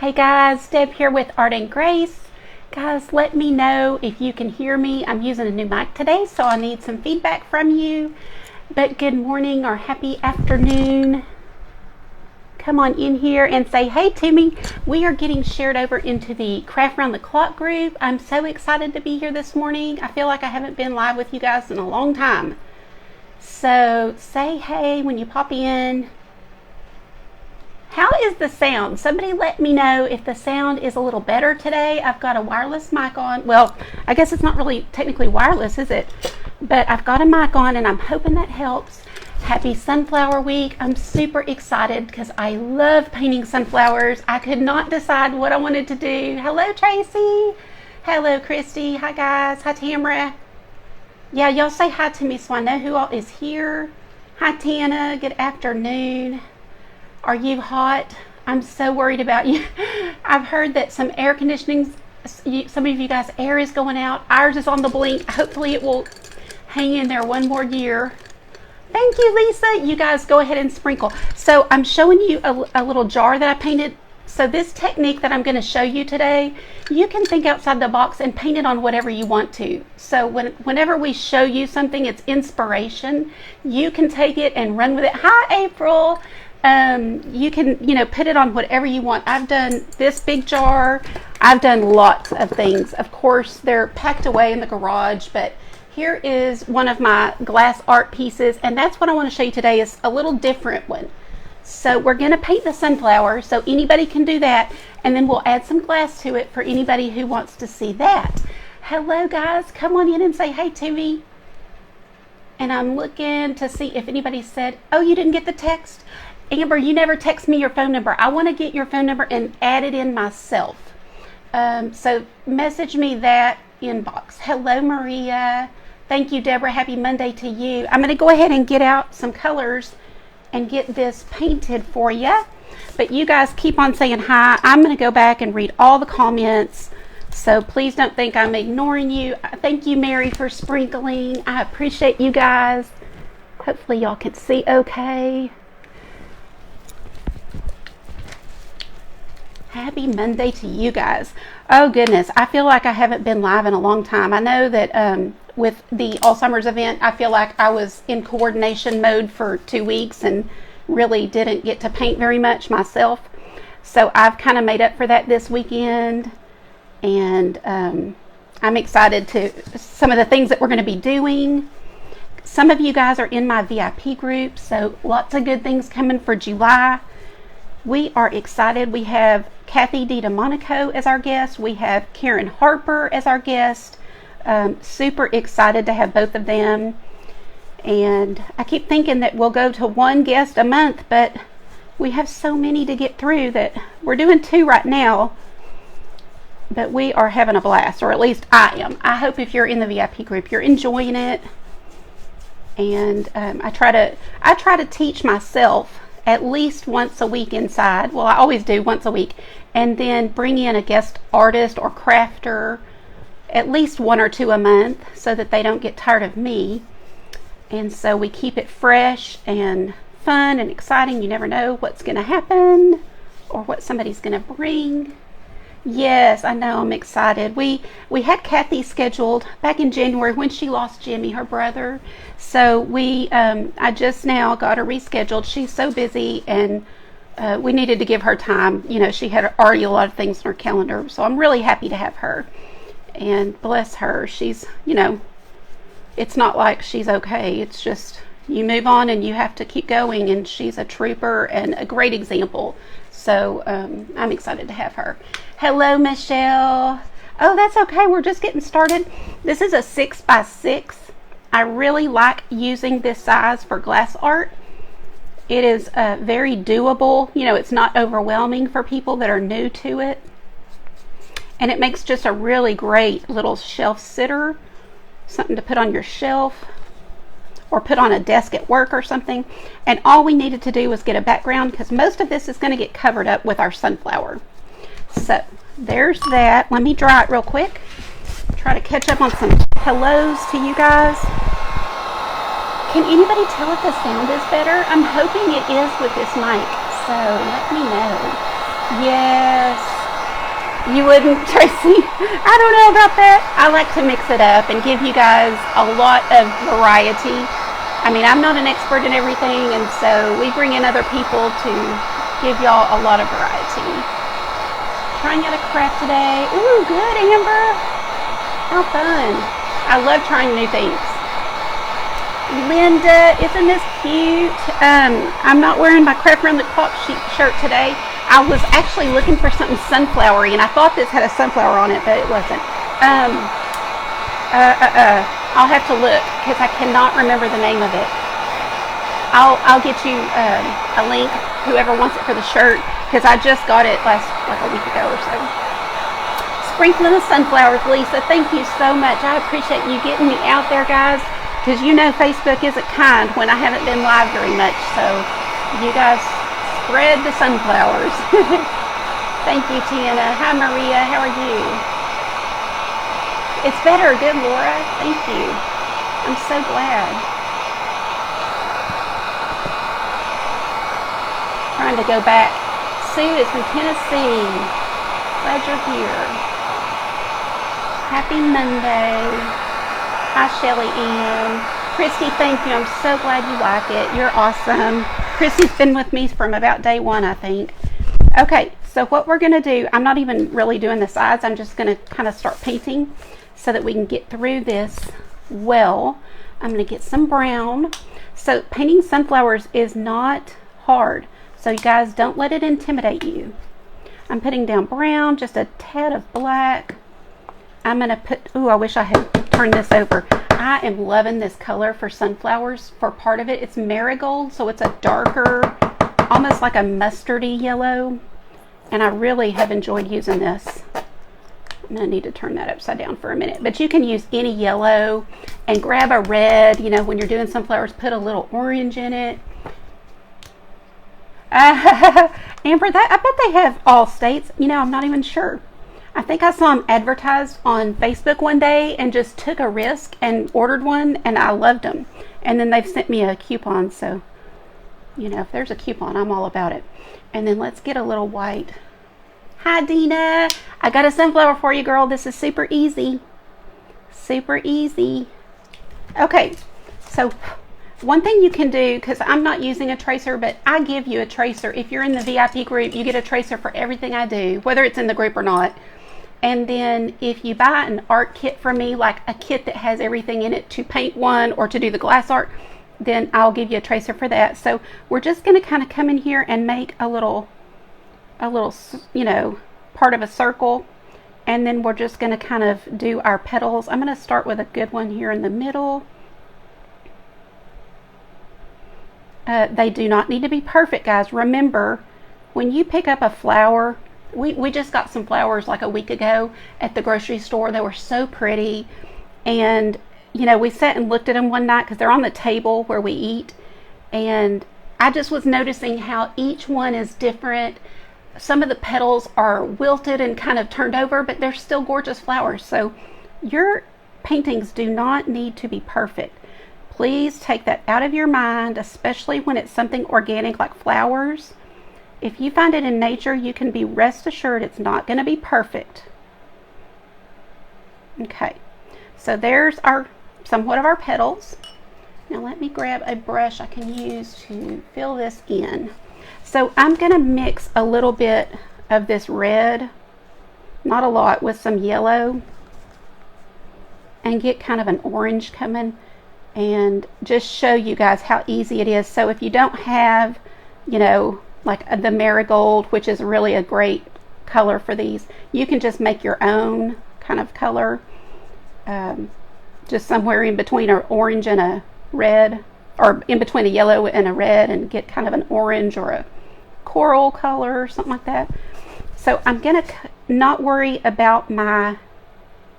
Hey guys, Deb here with Art and Grace. Guys, let me know if you can hear me. I'm using a new mic today, so I need some feedback from you. But good morning or happy afternoon. Come on in here and say hey to me. We are getting shared over into the Craft Round the Clock group. I'm so excited to be here this morning. I feel like I haven't been live with you guys in a long time. So say hey when you pop in. How is the sound? Somebody let me know if the sound is a little better today. I've got a wireless mic on. Well, I guess it's not really technically wireless, is it? But I've got a mic on and I'm hoping that helps. Happy Sunflower Week. I'm super excited because I love painting sunflowers. I could not decide what I wanted to do. Hello, Tracy. Hello, Christy. Hi, guys. Hi, Tamara. Yeah, y'all say hi to me so I know who all is here. Hi, Tana. Good afternoon. Are you hot? I'm so worried about you. I've heard that some air conditioning, some of you guys, air is going out. Ours is on the blink. Hopefully it will hang in there one more year. Thank you, Lisa. You guys go ahead and sprinkle. So I'm showing you a little jar that I painted. So this technique that I'm going to show you today, you can think outside the box and paint it on whatever you want to. So whenever we show you something, it's inspiration. You can take it and run with it. Hi, April. You can, put it on whatever you want. I've done this big jar. I've done lots of things. Of course, they're packed away in the garage, but here is one of my glass art pieces, and that's what I want to show you today is a little different one. So we're going to paint the sunflower, so anybody can do that, and then we'll add some glass to it for anybody who wants to see that. Hello, guys. Come on in and say hey to me. And I'm looking to see if anybody said, oh, you didn't get the text? Amber, you never text me your phone number. I want to get your phone number and add it in myself. So message me that inbox. Hello, Maria. Thank you, Deborah. Happy Monday to you. I'm going to go ahead and get out some colors and get this painted for you. But you guys keep on saying hi. I'm going to go back and read all the comments. So please don't think I'm ignoring you. Thank you, Mary, for sprinkling. I appreciate you guys. Hopefully y'all can see okay. Happy Monday to you guys. Oh goodness, I feel like I haven't been live in a long time. I know that with the Alzheimer's event, I feel like I was in coordination mode for 2 weeks and really didn't get to paint very much myself. So I've kind of made up for that this weekend, and I'm excited to some of the things that we're going to be doing. Some of you guys are in my VIP group, so lots of good things coming for July. We are excited. We have Kathy DiDomenico as our guest. We have Karen Harper as our guest. Super excited to have both of them. And I keep thinking that we'll go to one guest a month, but we have so many to get through that we're doing 2 right now. But we are having a blast, or at least I am. I hope if you're in the VIP group, you're enjoying it. And I try to teach myself at least once a week inside. Well, I always do once a week, and then bring in a guest artist or crafter at least 1 or 2 a month so that they don't get tired of me. And so we keep it fresh and fun and exciting. You never know what's going to happen or what somebody's going to bring. Yes, I know, I'm excited. We had Kathy scheduled back in January when she lost Jimmy, her brother. So I just now got her rescheduled. She's so busy, and we needed to give her time. She had already a lot of things on her calendar. So I'm really happy to have her. And bless her, she's, it's not like she's okay. It's just you move on and you have to keep going, and she's a trooper and a great example. So I'm excited to have her. Hello, Michelle. Oh, that's okay. We're just getting started. This is a 6x6. I really like using this size for glass art. It is very doable. It's not overwhelming for people that are new to it. And it makes just a really great little shelf sitter. Something to put on your shelf or put on a desk at work or something. And all we needed to do was get a background, because most of this is going to get covered up with our sunflower. So there's that. Let me dry it real quick. Try to catch up on some hellos to you guys. Can anybody tell if the sound is better? I'm hoping it is with this mic, so let me know. Yes. You wouldn't, Tracy? I don't know about that. I like to mix it up and give you guys a lot of variety. I mean, I'm not an expert in everything, and so we bring in other people to give y'all a lot of variety. Trying out a craft today. Ooh, good, Amber. How fun. I love trying new things. Linda, isn't this cute? I'm not wearing my craft around the clock shirt today. I was actually looking for something sunflowery, and I thought this had a sunflower on it, but it wasn't. I'll have to look because I cannot remember the name of it. I'll get you a link, whoever wants it for the shirt, because I just got it like a week ago or so. Sprinkling of sunflowers, Lisa. Thank you so much. I appreciate you getting me out there, guys, because you know Facebook isn't kind when I haven't been live very much. So you guys spread the sunflowers. Thank you, Tiana. Hi, Maria. How are you? It's better. Good, Laura. Thank you. I'm so glad. Trying to go back. Sue is from Tennessee. Glad you're here. Happy Monday. Hi, Shelly Ann. Christy, thank you. I'm so glad you like it. You're awesome. Christy's been with me from about day one, I think. Okay, so what we're going to do, I'm not even really doing the sides. I'm just going to kind of start painting so that we can get through this well. I'm going to get some brown. So painting sunflowers is not hard. So you guys, don't let it intimidate you. I'm putting down brown, just a tad of black. I'm going to put, ooh, I wish I had turned this over. I am loving this color for sunflowers. For part of it, it's marigold, so it's a darker, almost like a mustardy yellow. And I really have enjoyed using this. I'm going to need to turn that upside down for a minute. But you can use any yellow and grab a red. You know, when you're doing sunflowers, put a little orange in it. Amber, I bet they have all states. You know, I'm not even sure. I think I saw them advertised on Facebook one day and just took a risk and ordered one, and I loved them. And then they've sent me a coupon, so, you know, if there's a coupon, I'm all about it. And then let's get a little white. Hi, Dina. I got a sunflower for you, girl. This is super easy. Super easy. Okay, so one thing you can do, because I'm not using a tracer, but I give you a tracer. If you're in the VIP group, you get a tracer for everything I do, whether it's in the group or not. And then if you buy an art kit from me, like a kit that has everything in it to paint one or to do the glass art, then I'll give you a tracer for that. So we're just going to kind of come in here and make a little, you know, part of a circle. And then we're just going to kind of do our petals. I'm going to start with a good one here in the middle. They do not need to be perfect, guys. Remember, when you pick up a flower, we just got some flowers like a week ago at the grocery store. They were so pretty. And, you know, we sat and looked at them one night because they're on the table where we eat. And I just was noticing how each one is different. Some of the petals are wilted and kind of turned over, but they're still gorgeous flowers. So your paintings do not need to be perfect. Please take that out of your mind, especially when it's something organic like flowers. If you find it in nature, you can be rest assured it's not going to be perfect. Okay, so there's our somewhat of our petals. Now let me grab a brush I can use to fill this in. So I'm going to mix a little bit of this red, not a lot, with some yellow and get kind of an orange coming and just show you guys how easy it is. So if you don't have, you know, like the marigold, which is really a great color for these, you can just make your own kind of color, just somewhere in between an orange and a red, or in between a yellow and a red, and get kind of an orange or a coral color or something like that. So I'm gonna not worry about my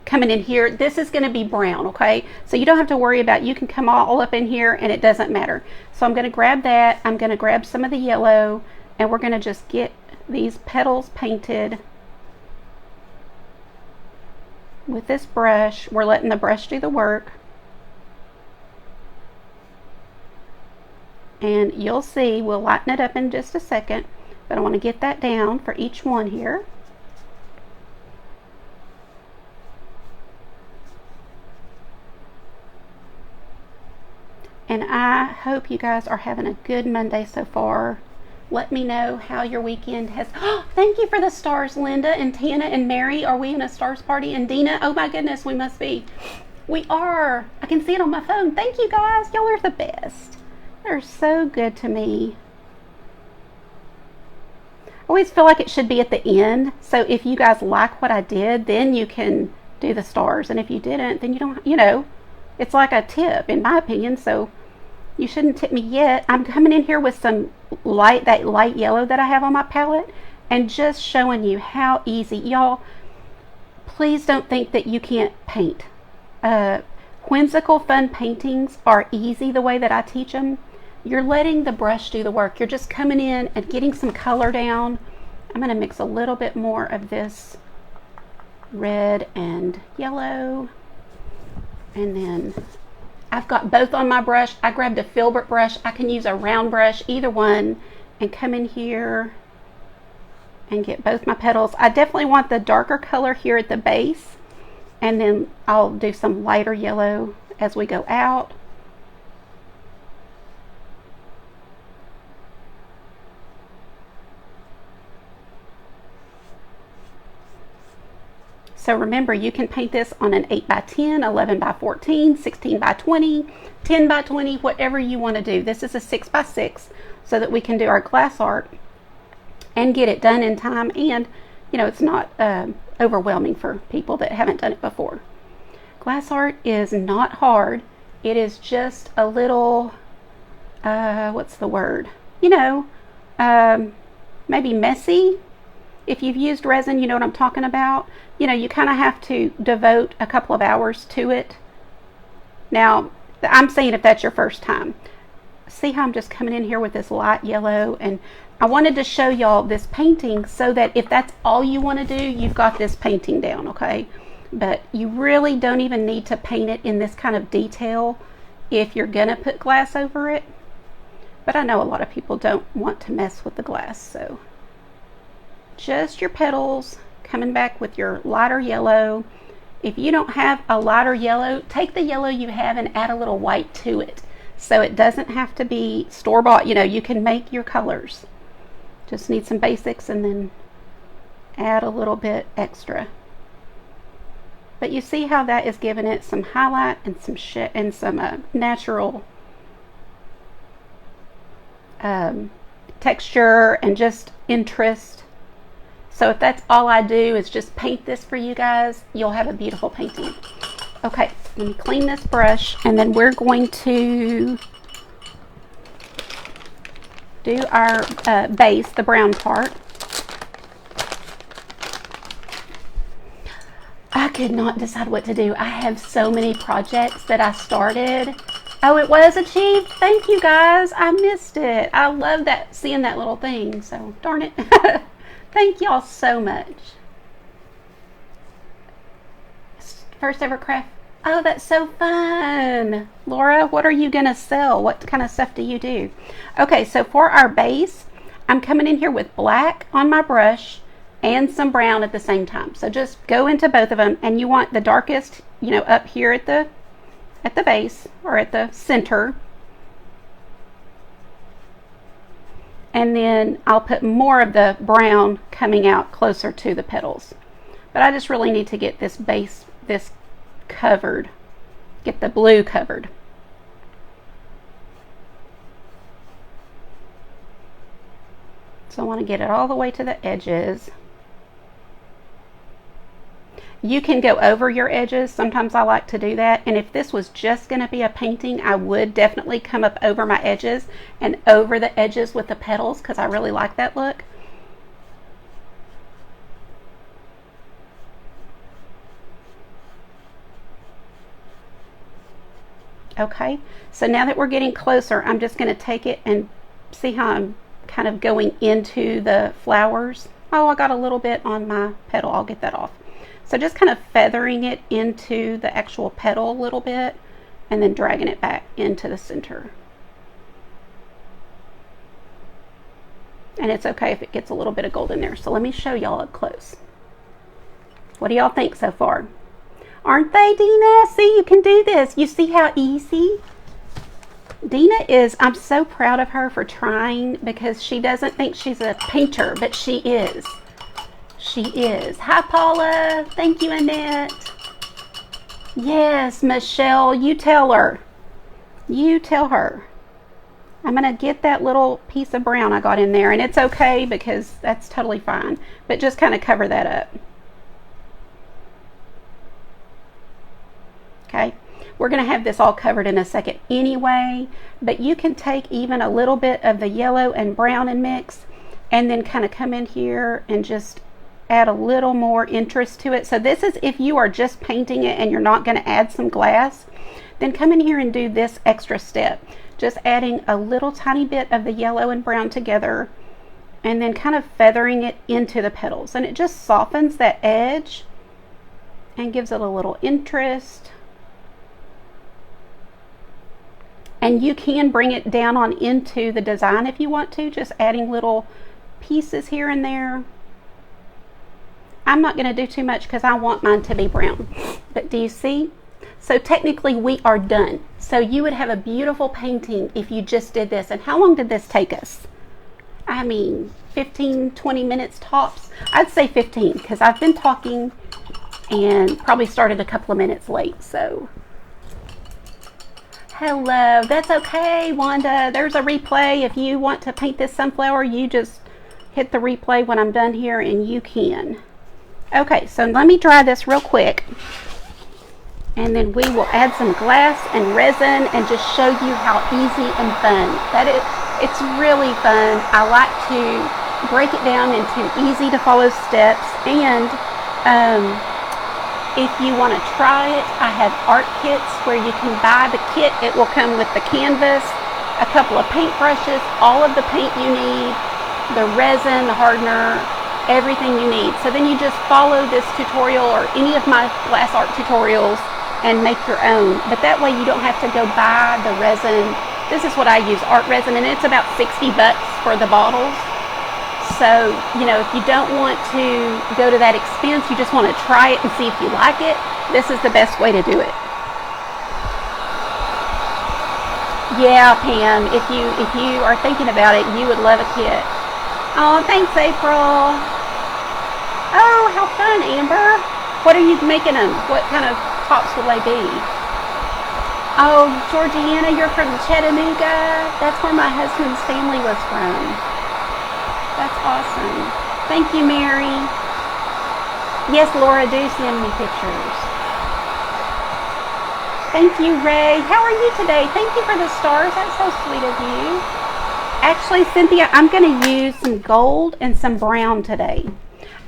coming in here. This is going to be brown, okay? So you don't have to worry about, you can come all up in here and it doesn't matter. So I'm going to grab that. I'm going to grab some of the yellow, and we're going to just get these petals painted with this brush. We're letting the brush do the work. And you'll see, we'll lighten it up in just a second, but I want to get that down for each one here. And I hope you guys are having a good Monday so far. Let me know how your weekend has. Oh, thank you for the stars, Linda and Tana and Mary. Are we in a stars party? And Dina, oh my goodness, we must be. We are. I can see it on my phone. Thank you guys. Y'all are the best. They're so good to me. I always feel like it should be at the end. So if you guys like what I did, then you can do the stars. And if you didn't, then you don't, it's like a tip in my opinion. So you shouldn't tip me yet. I'm coming in here with some that light yellow that I have on my palette and just showing you how easy. Y'all, please don't think that you can't paint. Whimsical fun paintings are easy the way that I teach them. You're letting the brush do the work. You're just coming in and getting some color down. I'm going to mix a little bit more of this red and yellow. And then I've got both on my brush. I grabbed a filbert brush. I can use a round brush, either one, and come in here and get both my petals. I definitely want the darker color here at the base, and then I'll do some lighter yellow as we go out. So remember, you can paint this on an 8 by 10, 11 by 14, 16 by 20, 10 by 20, whatever you want to do. This is a 6 by 6 so that we can do our glass art and get it done in time, and it's not overwhelming for people that haven't done it before. Glass art is not hard. It is just a little, what's the word? Maybe messy. If you've used resin, you know what I'm talking about. You kind of have to devote a couple of hours to it. Now, I'm saying if that's your first time. See how I'm just coming in here with this light yellow, and I wanted to show y'all this painting so that if that's all you want to do, you've got this painting down, okay? But you really don't even need to paint it in this kind of detail if you're gonna put glass over it. But I know a lot of people don't want to mess with the glass, so just your petals, coming back with your lighter yellow. If you don't have a lighter yellow, take the yellow you have and add a little white to it. So it doesn't have to be store-bought. You can make your colors. Just need some basics and then add a little bit extra. But you see how that is giving it some highlight and some natural texture and just interest. So if that's all I do is just paint this for you guys, you'll have a beautiful painting. Okay, let me clean this brush, and then we're going to do our base, the brown part. I could not decide what to do. I have so many projects that I started. Oh, it was achieved. Thank you guys. I missed it. I love that, seeing that little thing. So darn it. Thank y'all so much. First ever craft. Oh, that's so fun. Laura, what are you going to sell? What kind of stuff do you do? Okay, so for our base, I'm coming in here with black on my brush and some brown at the same time. So just go into both of them, and you want the darkest, up here at the base or at the center. And then I'll put more of the brown coming out closer to the petals. But I just really need to get this base, this covered, get the blue covered. So I want to get it all the way to the edges. You can go over your edges. Sometimes I like to do that. And if this was just going to be a painting, I would definitely come up over my edges and over the edges with the petals, because I really like that look. Okay, so now that we're getting closer, I'm just going to take it and see how I'm kind of going into the flowers. Oh, I got a little bit on my petal. I'll get that off. So just kind of feathering it into the actual petal a little bit and then dragging it back into the center. And it's okay if it gets a little bit of gold in there. So let me show y'all up close. What do y'all think so far? Aren't they, Dina? See, you can do this. You see how easy? Dina is, I'm so proud of her for trying because she doesn't think she's a painter, but she is. She is. Hi, Paula. Thank you, Annette. Yes, Michelle, you tell her. You tell her. I'm going to get that little piece of brown I got in there, and it's okay because that's totally fine, but just kind of cover that up. Okay, we're going to have this all covered in a second anyway, but you can take even a little bit of the yellow and brown and mix, and then kind of come in here and just add a little more interest to it. So this is if you are just painting it and you're not going to add some glass, then come in here and do this extra step. Just adding a little tiny bit of the yellow and brown together and then kind of feathering it into the petals. And it just softens that edge and gives it a little interest. And you can bring it down on into the design if you want to, just adding little pieces here and there. I'm not going to do too much because I want mine to be brown. But do you see? So technically we are done. So you would have a beautiful painting if you just did this. And how long did this take us? I mean, 15, 20 minutes tops. I'd say 15 because I've been talking and probably started a couple of minutes late. So hello, that's okay, Wanda. There's a replay. If you want to paint this sunflower, you just hit the replay when I'm done here and you can. Okay, so let me dry this real quick. And then we will add some glass and resin and just show you how easy and fun that it's really fun. I like to break it down into easy to follow steps, and if you want to try it, I have art kits where you can buy the kit. It will come with the canvas, a couple of paint brushes, all of the paint you need, the resin, the hardener, everything you need. So then you just follow this tutorial or any of my glass art tutorials and make your own. But that way you don't have to go buy the resin. This is what I use, art resin, and it's about 60 bucks for the bottles. So, you know, if you don't want to go to that expense, you just want to try it and see if you like it, this is the best way to do it. Yeah, Pam, if you are thinking about it, you would love a kit. Oh, thanks, April. Oh, how fun, Amber. What are you making them? What kind of tops will they be? Oh, Georgiana, you're from Chattanooga. That's where my husband's family was from. That's awesome. Thank you, Mary. Yes, Laura, do send me pictures. Thank you, Ray. How are you today? Thank you for the stars. That's so sweet of you. Actually, Cynthia, I'm going to use some gold and some brown today.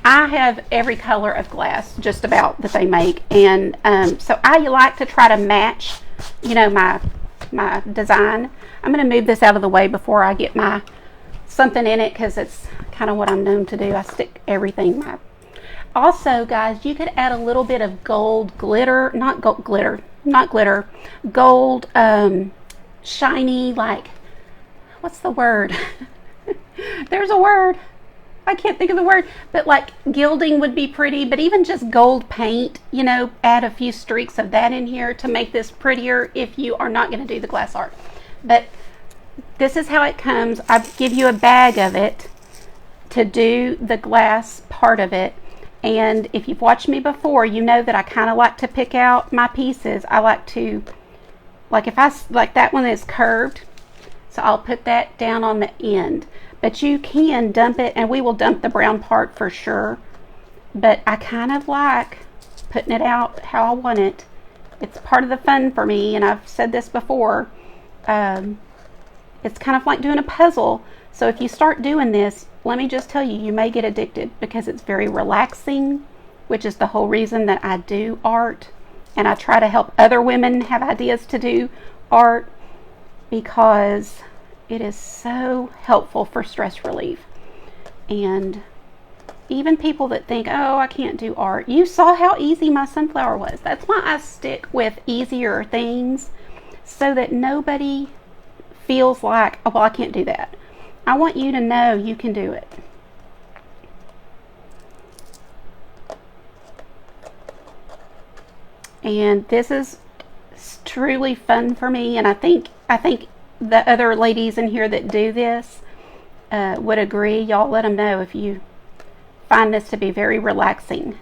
I have every color of glass just about that they make, and so I like to try to match, you know, my design. I'm going to move this out of the way before I get my something in it because it's kind of what I'm known to do. I stick everything. Also, guys, you could add a little bit of gold glitter, not glitter, gold shiny, like, what's the word? There's a word. I can't think of the word, but like gilding would be pretty, but even just gold paint, you know, add a few streaks of that in here to make this prettier if you are not going to do the glass art. But this is how it comes. I give you a bag of it to do the glass part of it. And if you've watched me before, you know that I kind of like to pick out my pieces. I like to, like if I, like that one is curved, so I'll put that down on the end. But you can dump it, and we will dump the brown part for sure. But I kind of like putting it out how I want it. It's part of the fun for me, and I've said this before. It's kind of like doing a puzzle. So if you start doing this, let me just tell you, you may get addicted because it's very relaxing, which is the whole reason that I do art. And I try to help other women have ideas to do art because it is so helpful for stress relief. And even people that think, oh, I can't do art. You saw how easy my sunflower was. That's why I stick with easier things so that nobody feels like, oh, well, I can't do that. I want you to know you can do it. And this is truly fun for me, and I think the other ladies in here that do this would agree. Y'all let them know if you find this to be very relaxing.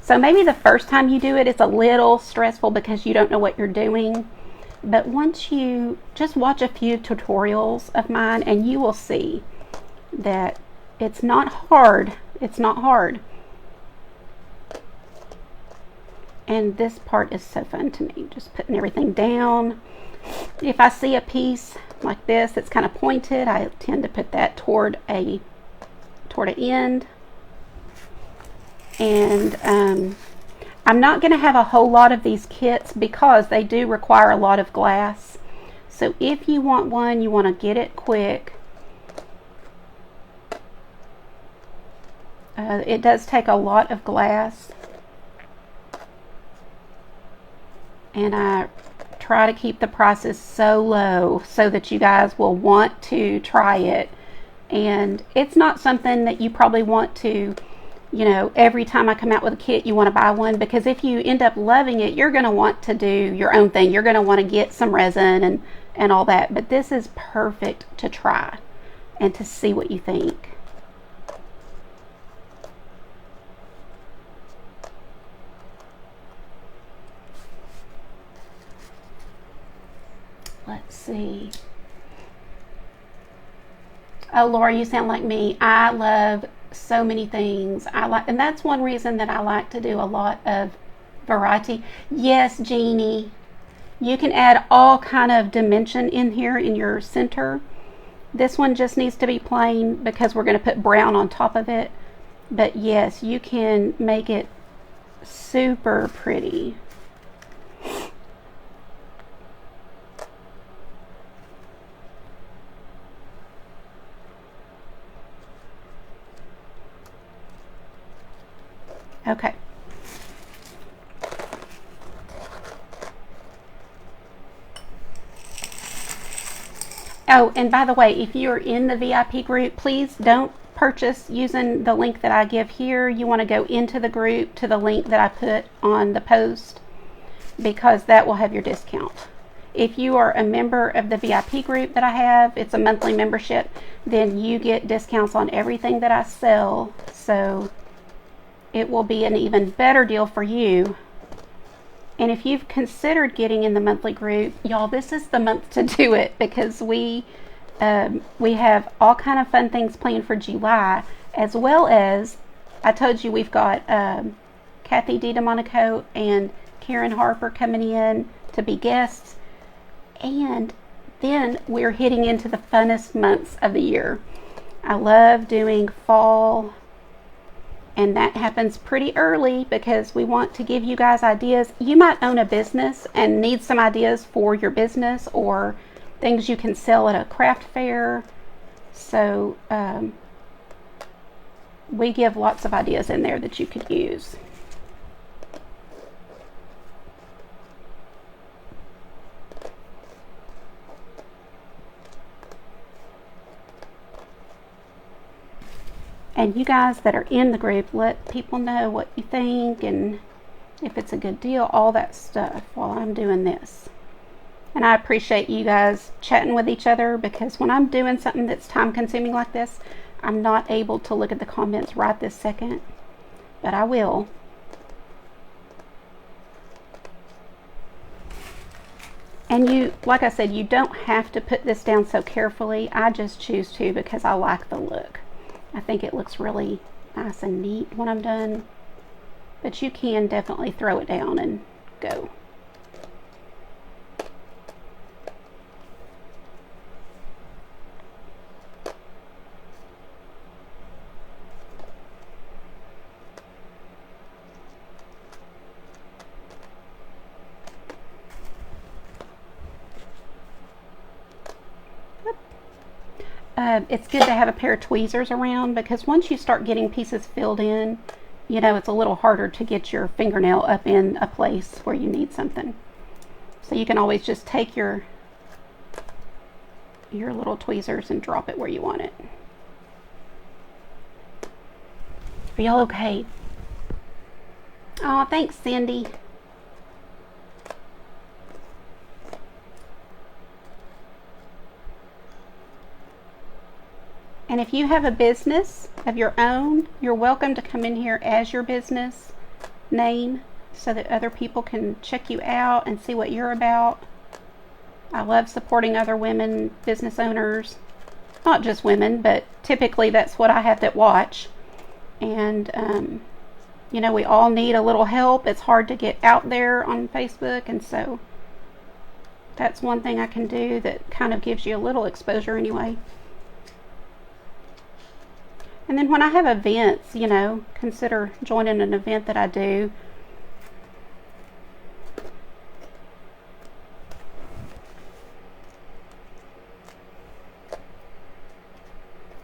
So maybe the first time you do it, it's a little stressful because you don't know what you're doing. But once you just watch a few tutorials of mine, and you will see that it's not hard. It's not hard. And this part is so fun to me, just putting everything down. If I see a piece like this that's kind of pointed, I tend to put that toward an end. And I'm not going to have a whole lot of these kits because they do require a lot of glass. So if you want one, you want to get it quick. It does take a lot of glass. And I try to keep the prices so low so that you guys will want to try it. And it's not something that you probably want to, you know, every time I come out with a kit, you want to buy one, because if you end up loving it, you're going to want to do your own thing. You're going to want to get some resin and all that. But this is perfect to try and to see what you think. Let's see. Oh, Laura, you sound like me. I love so many things. And that's one reason that I like to do a lot of variety. Yes, Jeannie, you can add all kind of dimension in here in your center. This one just needs to be plain because we're going to put brown on top of it. But yes, you can make it super pretty. Okay. Oh, and by the way, if you're in the VIP group, please don't purchase using the link that I give here. You want to go into the group to the link that I put on the post, because that will have your discount. If you are a member of the VIP group that I have, it's a monthly membership, then you get discounts on everything that I sell. So it will be an even better deal for you. And if you've considered getting in the monthly group, y'all, this is the month to do it, because we have all kind of fun things planned for July, as well as I told you we've got Kathy DiDomenico and Karen Harper coming in to be guests. And then we're hitting into the funnest months of the year. I love doing fall, and that happens pretty early because we want to give you guys ideas. You might own a business and need some ideas for your business or things you can sell at a craft fair. So we give lots of ideas in there that you could use. And you guys that are in the group, let people know what you think and if it's a good deal, all that stuff while I'm doing this. And I appreciate you guys chatting with each other, because when I'm doing something that's time consuming like this, I'm not able to look at the comments right this second, but I will. And you, like I said, you don't have to put this down so carefully. I just choose to because I like the look. I think it looks really nice and neat when I'm done. But you can definitely throw it down and go. It's good to have a pair of tweezers around, because once you start getting pieces filled in, you know, it's a little harder to get your fingernail up in a place where you need something. So you can always just take your little tweezers and drop it where you want it. Are y'all okay? Oh, thanks, Cindy. And if you have a business of your own, you're welcome to come in here as your business name so that other people can check you out and see what you're about. I love supporting other women business owners. Not just women, but typically that's what I have that watch. And, you know, we all need a little help. It's hard to get out there on Facebook, and so that's one thing I can do that kind of gives you a little exposure anyway. And then when I have events, you know, consider joining an event that I do.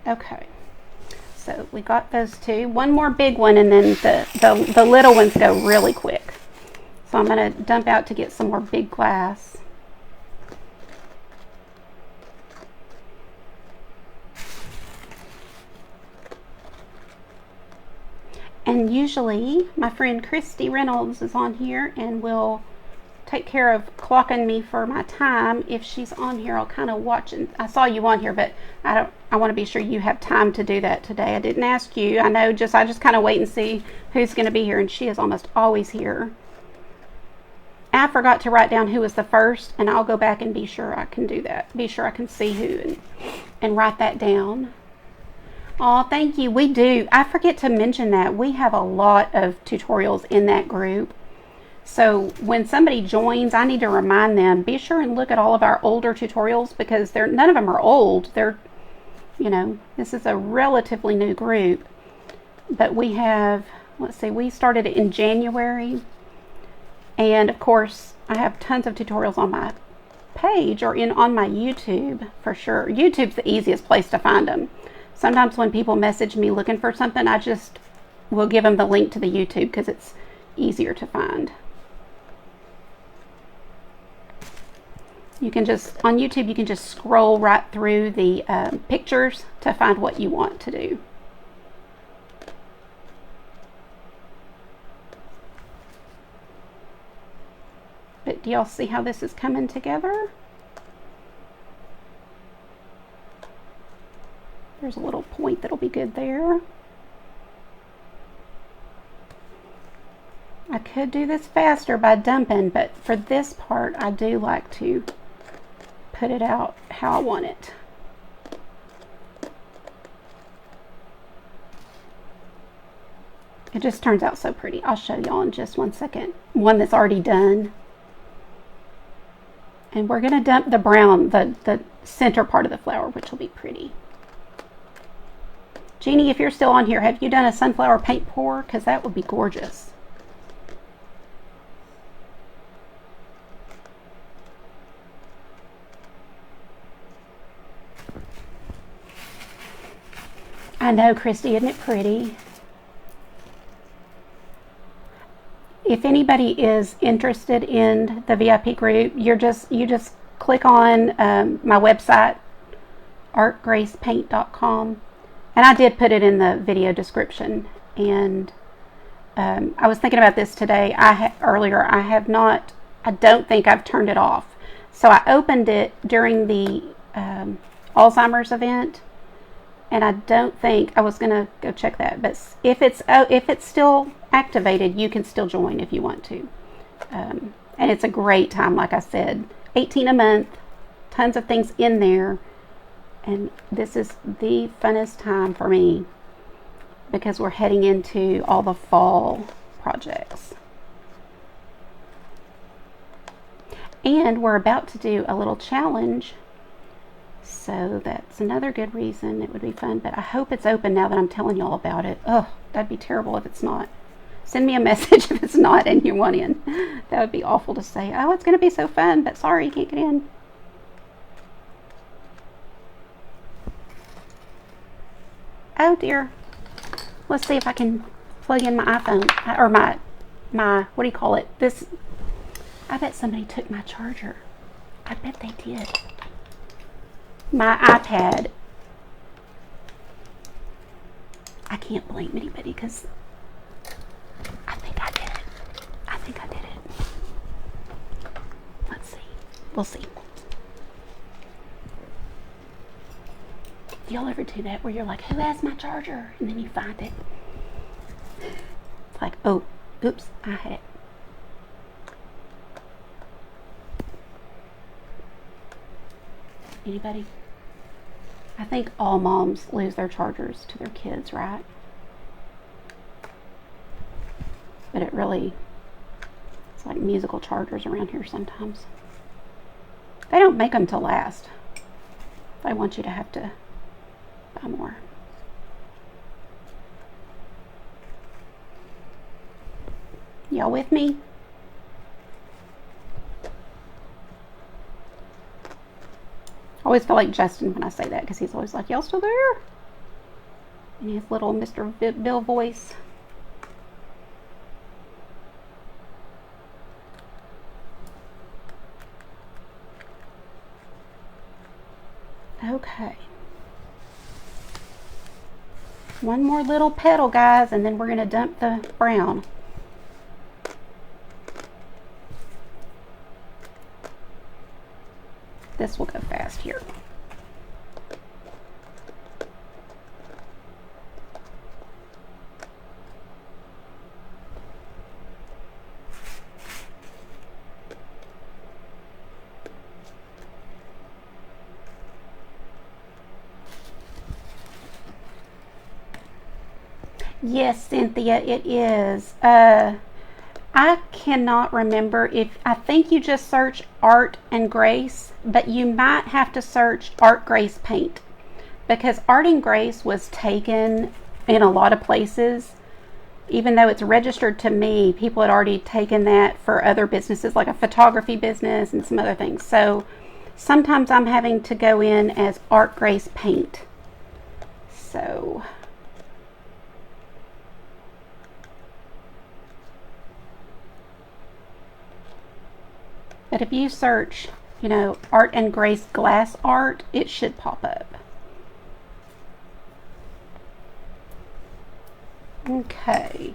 Okay, so we got those two. One more big one, and then the little ones go really quick. So I'm going to dump out to get some more big glass. And usually my friend Christy Reynolds is on here and will take care of clocking me for my time. If she's on here, I'll kind of watch. And I saw you on here, but I want to be sure you have time to do that today. I didn't ask you. I just kind of wait and see who's going to be here, and she is almost always here. I forgot to write down who was the first, and I'll go back and be sure I can do that. Be sure I can see who and write that down. Oh, thank you. We do. I forget to mention that we have a lot of tutorials in that group. So when somebody joins, I need to remind them, be sure and look at all of our older tutorials, because none of them are old. They're, you know, this is a relatively new group. But we have, let's see, we started it in January. And of course, I have tons of tutorials on my page or on my YouTube for sure. YouTube's the easiest place to find them. Sometimes when people message me looking for something, I just will give them the link to the YouTube because it's easier to find. You can just, on YouTube, you can just scroll right through the pictures to find what you want to do. But do y'all see how this is coming together? There's a little point that'll be good there. I could do this faster by dumping, but for this part, I do like to put it out how I want it. It just turns out so pretty. I'll show y'all in just one second. One that's already done. And we're going to dump the brown, the center part of the flower, which will be pretty. Jeannie, if you're still on here, have you done a sunflower paint pour? Because that would be gorgeous. I know, Christy, isn't it pretty? If anybody is interested in the VIP group, you just click on my website, artgracepaint.com, and I did put it in the video description. And I was thinking about this today. Earlier, I don't think I've turned it off. So I opened it during the Alzheimer's event, and I don't think I was gonna go check that. But if it's still activated, you can still join if you want to. And it's a great time, like I said, $18 a month, tons of things in there, and this is the funnest time for me because we're heading into all the fall projects. And we're about to do a little challenge, so that's another good reason it would be fun. But I hope it's open now that I'm telling y'all about it. Oh, that'd be terrible if it's not. Send me a message if it's not and you want in. That would be awful to say, oh, it's going to be so fun, but sorry, you can't get in. Oh dear. Let's see if I can plug in my iPhone, or my what do you call it? This, I bet somebody took my charger. I bet they did. My iPad. I can't blame anybody because I think I did it. Let's see. We'll see. Do y'all ever do that where you're like, who has my charger? And then you find it. It's like, oh, oops, I had it. Anybody? I think all moms lose their chargers to their kids, right? But it's like musical chargers around here sometimes. They don't make them to last. They want you to have to buy more. Y'all with me? I always feel like Justin when I say that because he's always like, y'all still there? And his little Mr. Bill voice. Okay. One more little petal, guys, and then we're going to dump the brown. This will go fast here. Yes, Cynthia, it is. I cannot remember I think you just search Art and Grace, but you might have to search Art Grace Paint because Art and Grace was taken in a lot of places. Even though it's registered to me, people had already taken that for other businesses like a photography business and some other things. So sometimes I'm having to go in as Art Grace Paint. So but if you search, Art and Grace glass art, it should pop up. Okay.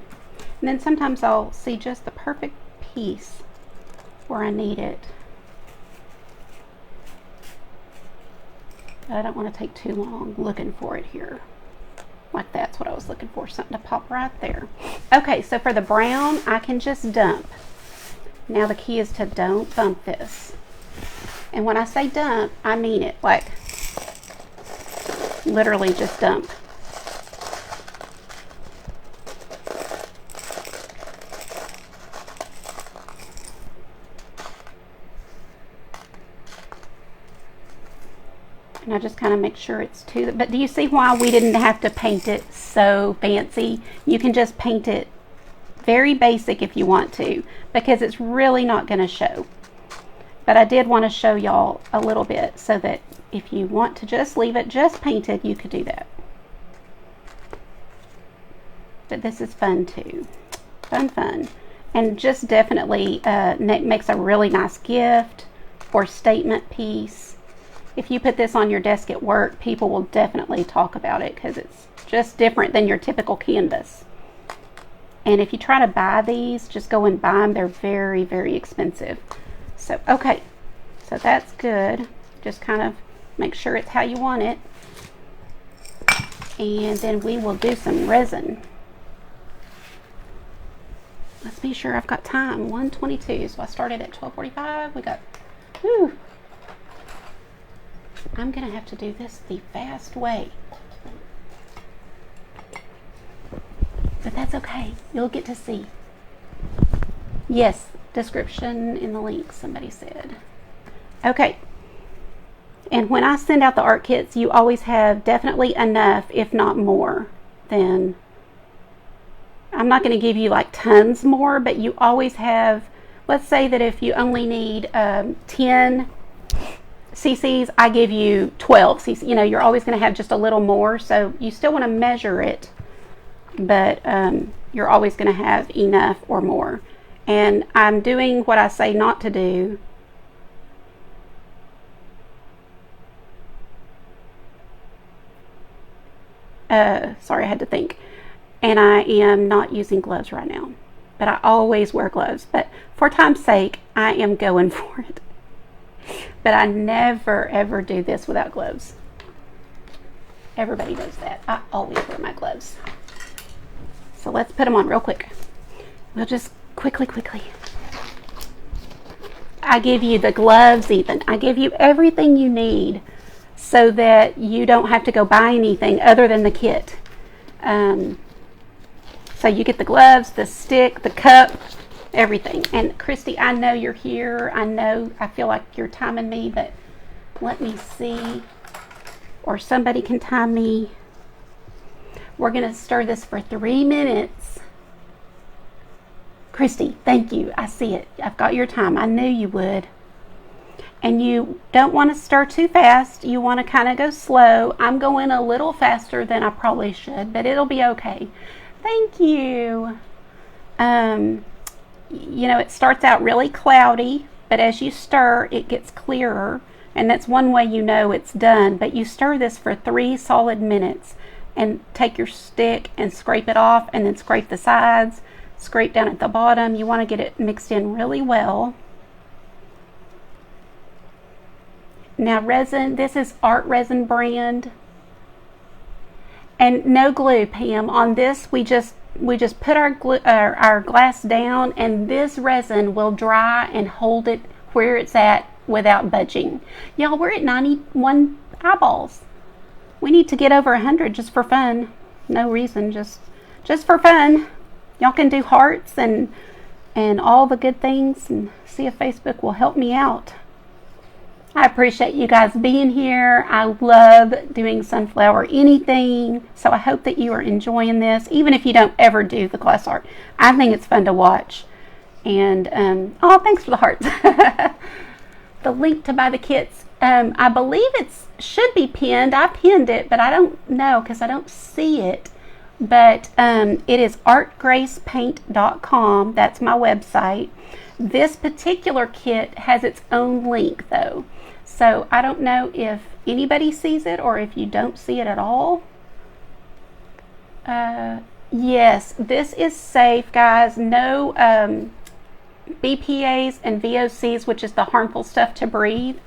And then sometimes I'll see just the perfect piece where I need it. But I don't want to take too long looking for it here. Like that's what I was looking for, something to pop right there. Okay, so for the brown, I can just dump. Now the key is to don't bump this. And when I say dump, I mean it. Like, literally just dump. And I just kind of make sure it's but do you see why we didn't have to paint it so fancy? You can just paint it very basic if you want to, because it's really not going to show. But I did want to show y'all a little bit so that if you want to just leave it just painted, you could do that. But this is fun too. Fun. And just definitely makes a really nice gift or statement piece. If you put this on your desk at work, people will definitely talk about it because it's just different than your typical canvas. And if you try to buy these, just go and buy them. They're very, very expensive. So, okay. So that's good. Just kind of make sure it's how you want it. And then we will do some resin. Let's be sure I've got time. 1:22. So I started at 12:45. We got, whew. I'm going to have to do this the fast way. But that's okay. You'll get to see. Yes, description in the link, somebody said. Okay. And when I send out the art kits, you always have definitely enough, if not more, than... I'm not going to give you like tons more, but you always have... Let's say that if you only need 10 cc's, I give you 12 cc's. You're always going to have just a little more, so you still want to measure it. But you're always going to have enough or more. And I'm doing what I say not to do. Sorry, I had to think. And I am not using gloves right now. But I always wear gloves. But for time's sake, I am going for it. But I never, ever do this without gloves. Everybody knows that. I always wear my gloves. So let's put them on real quick. We'll just quickly. I give you the gloves even. I give you everything you need so that you don't have to go buy anything other than the kit. So you get the gloves, the stick, the cup, everything. And Christy, I know you're here. I feel like you're timing me, but let me see. Or somebody can time me. We're going to stir this for 3 minutes. Christy, thank you. I see it. I've got your time. I knew you would. And you don't want to stir too fast. You want to kind of go slow. I'm going a little faster than I probably should, but it'll be okay. Thank you. It starts out really cloudy, but as you stir, it gets clearer. And that's one way you know it's done. But you stir this for 3 solid minutes and take your stick and scrape it off and then scrape the sides, scrape down at the bottom. You want to get it mixed in really well. Now resin, this is Art Resin brand. And no glue, Pam. On this, we just put our glass down, and this resin will dry and hold it where it's at without budging. Y'all, we're at 91 eyeballs. We need to get over 100 just for fun. No reason, just for fun. Y'all can do hearts and all the good things, and see if Facebook will help me out. I appreciate you guys being here. I love doing sunflower anything. So I hope that you are enjoying this, even if you don't ever do the glass art. I think it's fun to watch. And, thanks for the hearts. The link to buy the kits, I believe it should be pinned. I pinned it, but I don't know because I don't see it. But it is artgracepaint.com. That's my website. This particular kit has its own link, though. So I don't know if anybody sees it or if you don't see it at all. Yes, this is safe, guys. No BPAs and VOCs, which is the harmful stuff to breathe.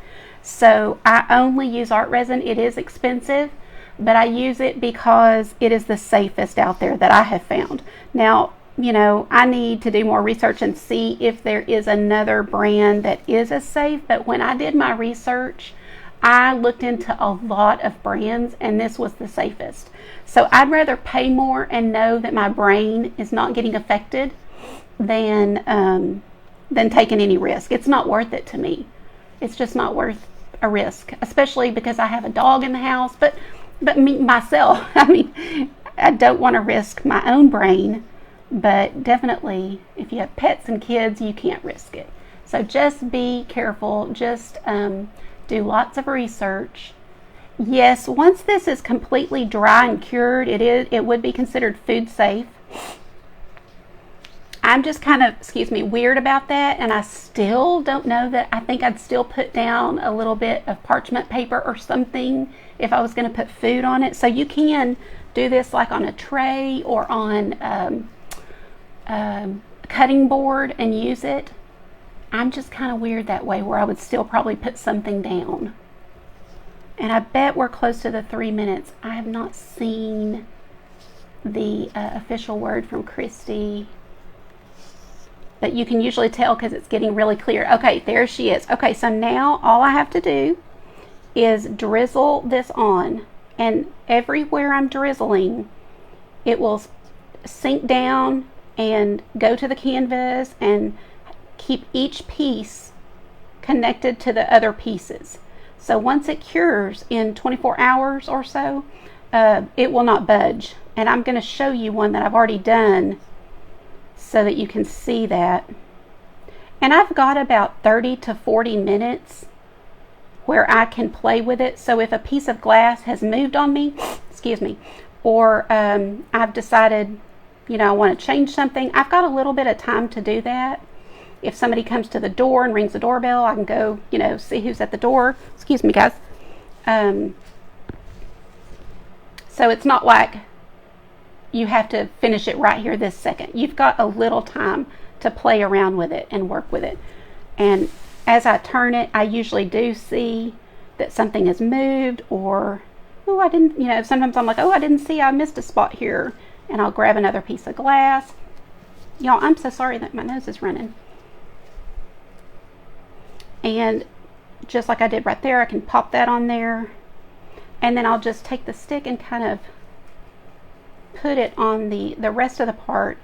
So I only use art resin. It is expensive, but I use it because it is the safest out there that I have found. Now, I need to do more research and see if there is another brand that is as safe. But when I did my research, I looked into a lot of brands, and this was the safest. So I'd rather pay more and know that my brain is not getting affected than taking any risk. It's not worth it to me. It's just not worth a risk, especially because I have a dog in the house. But myself, I don't want to risk my own brain. But definitely, if you have pets and kids, you can't risk it. So just be careful. Just do lots of research. Yes, once this is completely dry and cured, it would be considered food safe. I'm just kind of, weird about that, and I still don't know that. I think I'd still put down a little bit of parchment paper or something if I was going to put food on it. So you can do this like on a tray or on a cutting board and use it. I'm just kind of weird that way, where I would still probably put something down. And I bet we're close to the 3 minutes. I have not seen the official word from Christy, but you can usually tell because it's getting really clear. Okay, there she is. Okay, so now all I have to do is drizzle this on, and everywhere I'm drizzling, it will sink down and go to the canvas and keep each piece connected to the other pieces. So once it cures in 24 hours or so, it will not budge. And I'm going to show you one that I've already done so that you can see that. And I've got about 30 to 40 minutes where I can play with it. So if a piece of glass has moved on me, or I've decided, I want to change something, I've got a little bit of time to do that. If somebody comes to the door and rings the doorbell, I can go, see who's at the door. Excuse me, guys. So it's not like you have to finish it right here this second. You've got a little time to play around with it and work with it. And as I turn it, I usually do see that something has moved, or oh, I didn't, sometimes I'm like, oh, I didn't see, I missed a spot here. And I'll grab another piece of glass. Y'all, I'm so sorry that my nose is running. And just like I did right there, I can pop that on there. And then I'll just take the stick and kind of put it on the rest of the part.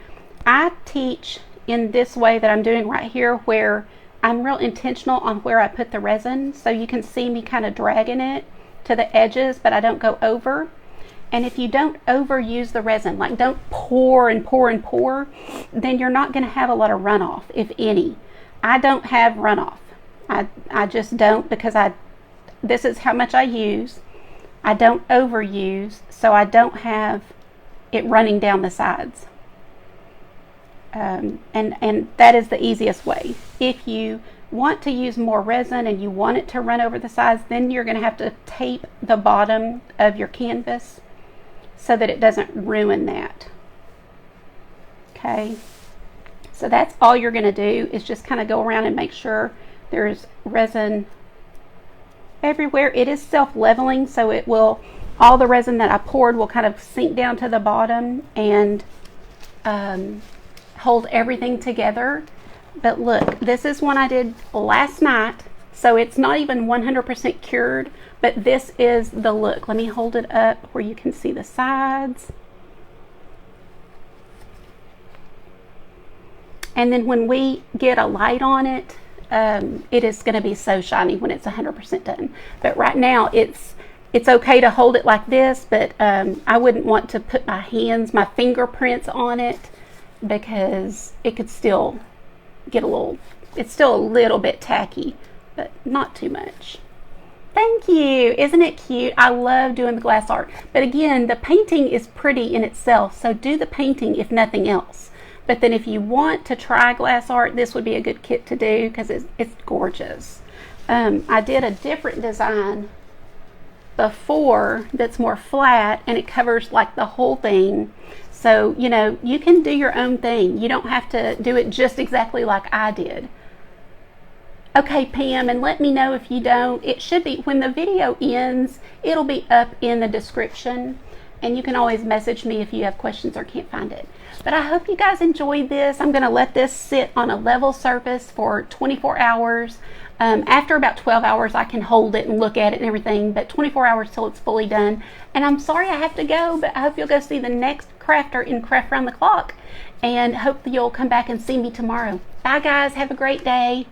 I teach in this way that I'm doing right here, where I'm real intentional on where I put the resin. So you can see me kind of dragging it to the edges, but I don't go over. And if you don't overuse the resin, like don't pour and pour and pour, then you're not going to have a lot of runoff, if any. I don't have runoff. I just don't, because this is how much I use. I don't overuse, so I don't have it running down the sides. And that is the easiest way. If you want to use more resin and you want it to run over the sides, then you're going to have to tape the bottom of your canvas so that it doesn't ruin that. Okay, so that's all you're going to do, is just kind of go around and make sure there's resin everywhere. It is self-leveling, so it will, all the resin that I poured will kind of sink down to the bottom and hold everything together. But look, this is one I did last night, so it's not even 100% cured, but this is the look. Let me hold it up where you can see the sides. And then when we get a light on it, it is going to be so shiny when it's 100% done. But right now it's okay to hold it like this, but I wouldn't want to put my fingerprints on it, because it could still get it's still a little bit tacky, but not too much. Thank you. Isn't it cute? I love doing the glass art. But again, the painting is pretty in itself, so do the painting if nothing else. But then if you want to try glass art, this would be a good kit to do, because it's gorgeous. I did a different design before that's more flat, and it covers like the whole thing. So, you can do your own thing. You don't have to do it just exactly like I did. Okay, Pam, and let me know if you don't. It should be, when the video ends, it'll be up in the description, and you can always message me if you have questions or can't find it. But I hope you guys enjoyed this. I'm going to let this sit on a level surface for 24 hours. After about 12 hours, I can hold it and look at it and everything, but 24 hours till it's fully done. And I'm sorry I have to go, but I hope you'll go see the next crafter in Craft Round the Clock, and hope that you'll come back and see me tomorrow. Bye, guys. Have a great day.